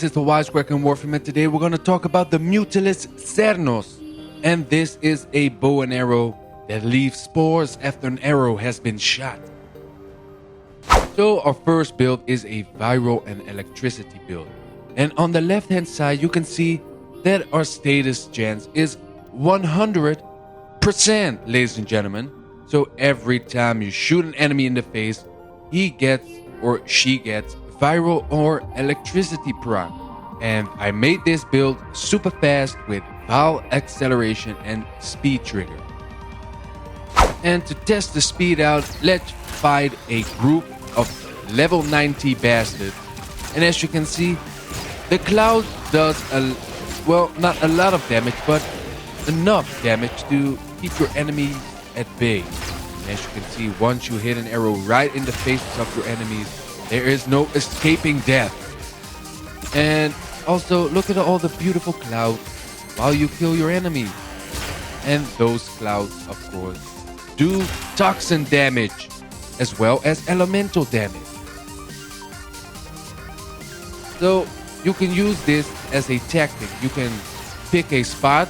is the Wisekrakrbusiness Warframe, and today we're going to talk about the MUTALIST CERNOS. And this is a bow and arrow that leaves spores after an arrow has been shot. So our first build is a viral and electricity build. And on the left hand side you can see that our status chance is 100%, ladies and gentlemen. So every time you shoot an enemy in the face, he gets or she gets viral or electricity proc. And I made this build super fast with Val acceleration and speed trigger. And to test the speed out, let's fight a group of level 90 bastards. And as you can see, the cloud does not a lot of damage, but enough damage to keep your enemies at bay. And as you can see, once you hit an arrow right in the faces of your enemies, there is no escaping death. And also look at all the beautiful clouds while you kill your enemies. And those clouds, of course, do toxin damage as well as elemental damage. So you can use this as a tactic. You can pick a spot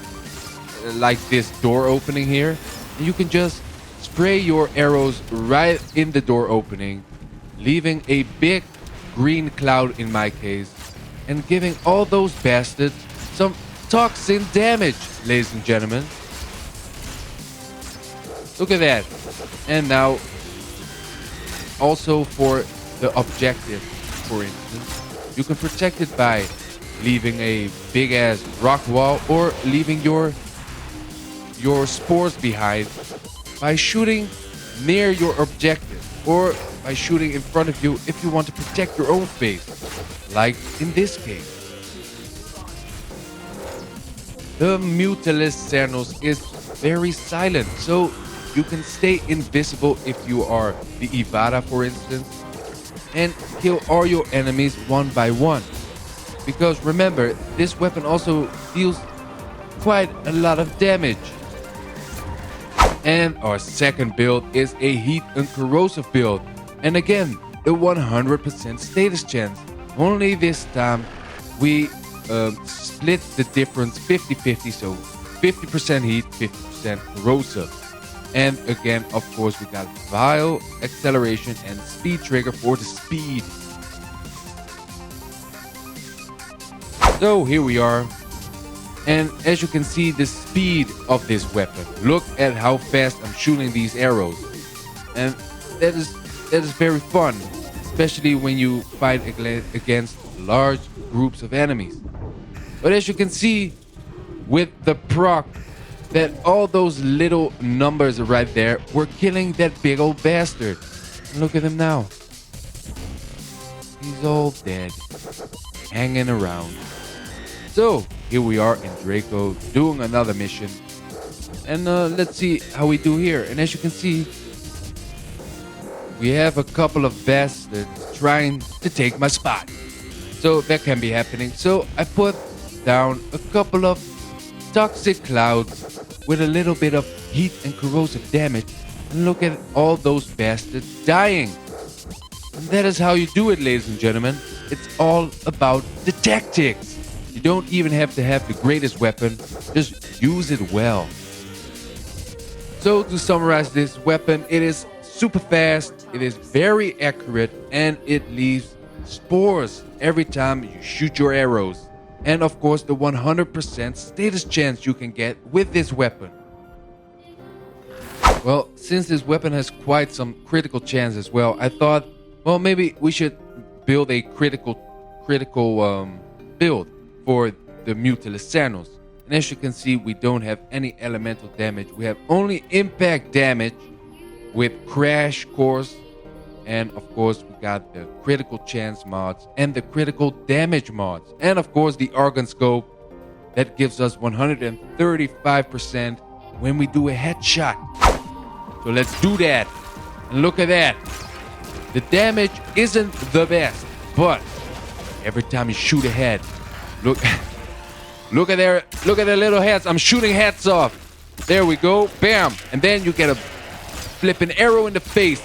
like this door opening here, and you can just spray your arrows right in the door opening, leaving a big green cloud in my case, and giving all those bastards some toxin damage, ladies and gentlemen. Look at that. And now also for the objective, for instance, you can protect it by leaving a big ass rock wall or leaving your spores behind by shooting near your objective, or by shooting in front of you if you want to protect your own face, like in this case. The MUTALIST CERNOS is very silent, so you can stay invisible if you are the Ivara, for instance, and kill all your enemies one by one. Because remember, this weapon also deals quite a lot of damage. And our second build is a heat and corrosive build. And again, a 100% status chance. Only this time we split the difference 50-50, so 50% heat, 50% corrosive. And again, of course, we got Vile acceleration and speed trigger for the speed. So here we are. And as you can see, the speed of this weapon. Look at how fast I'm shooting these arrows. And that is very fun, especially when you fight against large groups of enemies. But as you can see with the proc, that all those little numbers right there were killing that big old bastard. And look at him now. He's all dead, hanging around. So here we are in Draco doing another mission, and let's see how we do here. And as you can see, we have a couple of bastards trying to take my spot, so that can be happening. So I put down a couple of toxic clouds with a little bit of heat and corrosive damage, and look at all those bastards dying. And that is how you do it, ladies and gentlemen. It's all about the tactics. You don't even have to have the greatest weapon, just use it well. So to summarize this weapon, it is super fast, it is very accurate, and it leaves spores every time you shoot your arrows. And of course the 100% status chance you can get with this weapon. Well, since this weapon has quite some critical chance as well, I thought, well, maybe we should build a critical build for the MUTALIST CERNOS. And as you can see, we don't have any elemental damage. We have only impact damage with crash course. And of course, we got the critical chance mods and the critical damage mods. And of course, the Argon scope that gives us 135% when we do a headshot. So let's do that. And look at that. The damage isn't the best, but every time you shoot a head, look at their little heads. I'm shooting heads off. There we go. Bam. And then you get a flipping arrow in the face.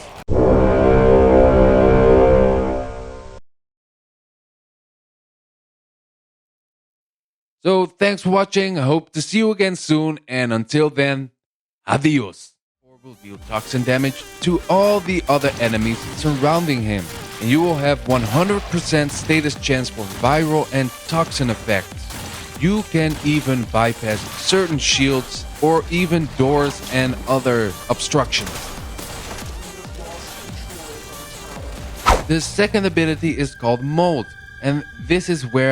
So thanks for watching. I hope to see you again soon. And until then, adios. Will deal toxin damage to all the other enemies surrounding him, and you will have 100% status chance for viral and toxin effects. You can even bypass certain shields or even doors and other obstructions. The second ability is called Mold, and this is where